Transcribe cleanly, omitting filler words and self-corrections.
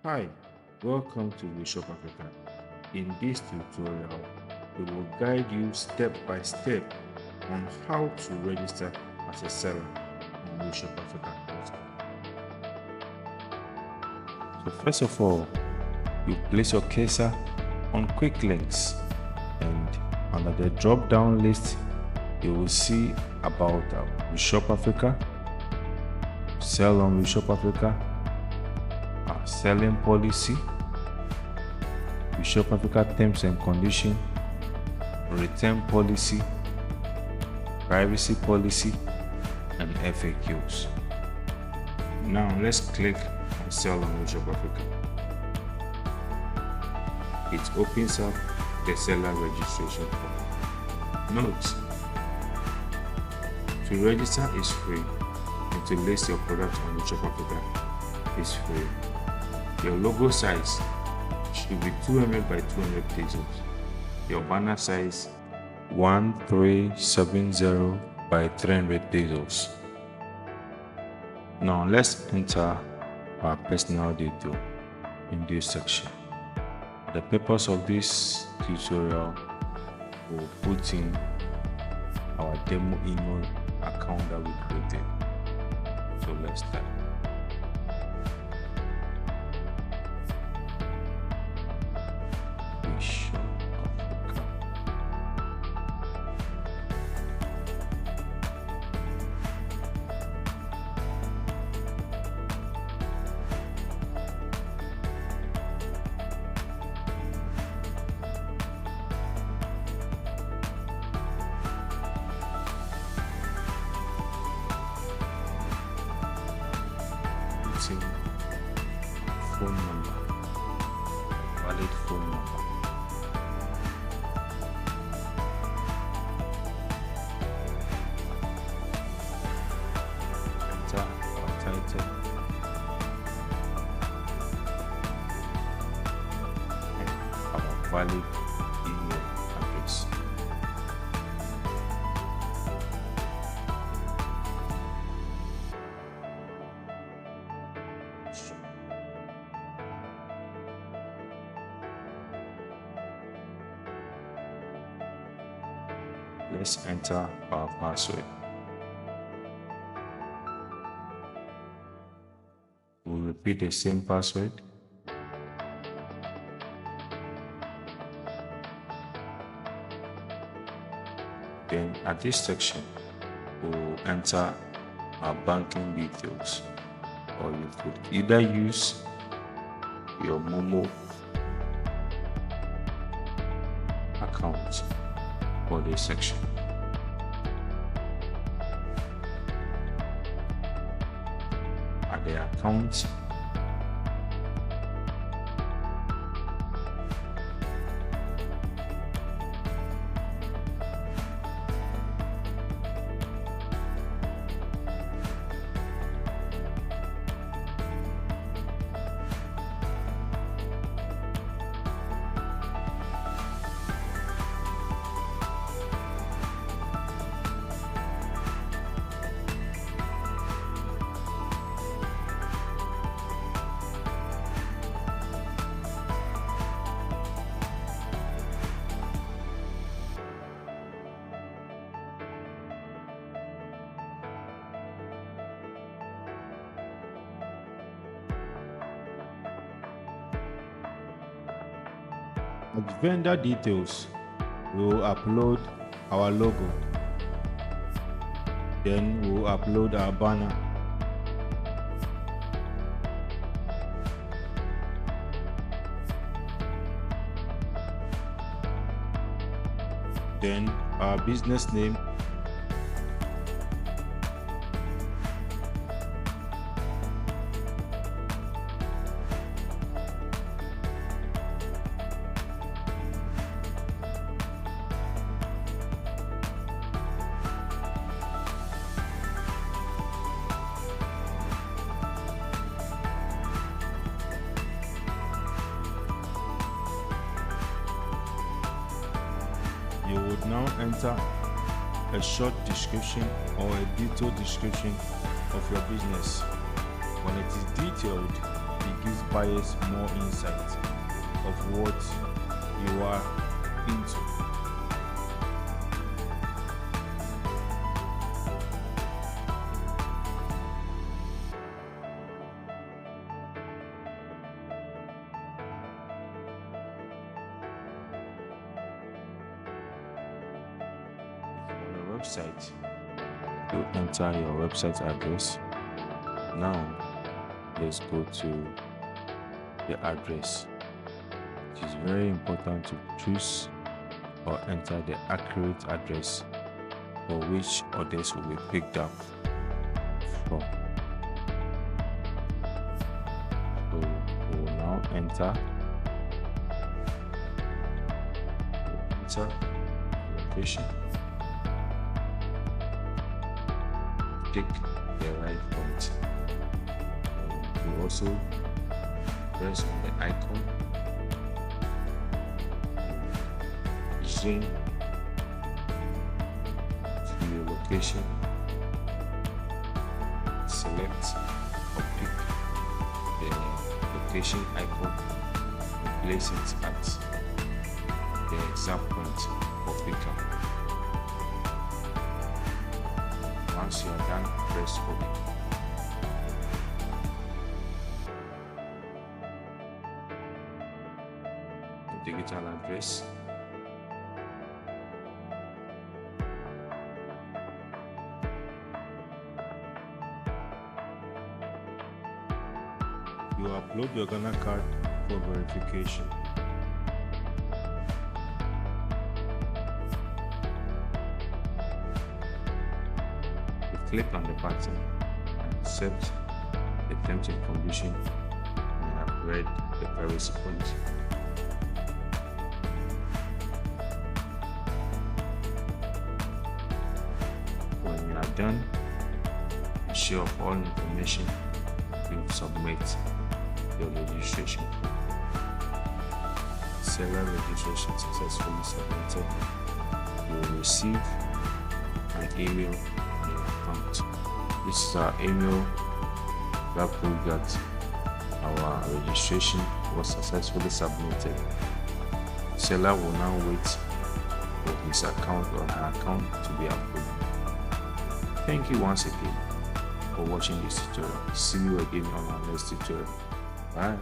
Hi, welcome to WeShopAfrica. In this tutorial, we will guide you step by step on how to register as a seller on WeShopAfrica.com. So first of all, you place your cursor on quick links, and under the drop down list, you will see about WeShopAfrica, sell on WeShopAfrica, selling policy, WeShopAfrica terms and conditions, return policy, privacy policy, and FAQs. Now let's click on sell on WeShopAfrica. It opens up the seller registration form. Note, to register is free, and to list your product on WeShopAfrica is free. Your logo size should be 200 by 200 pixels. Your banner size 1370 by 300 pixels. Now let's enter our personal detail in this section. The purpose of this tutorial will put in our demo email account that we created. So let's start. WeShopAfrica. Putting phone number, valid phone number. Enter our title and our valid email address. Let's enter our password. We'll repeat the same password. Then at this section, we'll enter our banking details, or you could either use your Momo account for this section. At the account, at vendor details, we will upload our logo. Then we will upload our banner. Then our business name. You would now enter a short description or a detailed description of your business. When it is detailed, it gives buyers more insight of what you are into. On your website, you enter your website address. Now let's go to the address. It is very important to choose or enter the accurate address for which orders will be picked up from. So we will now enter location. Click the right point. You also press on the icon, zoom to your location, select or pick the location icon and place it at the exact point for pickup. Once you are done, press OK. The digital address. You upload your Ghana card for verification. Click on the button and accept the terms and conditions and have read the privacy policy. When you are done, ensure all information you submit your registration. Seller registration successfully submitted. You will receive an email. This is our email that proves that our registration was successfully submitted. Seller will now wait for his account or her account to be approved. Thank you once again for watching this tutorial. See you again on our next tutorial. Bye.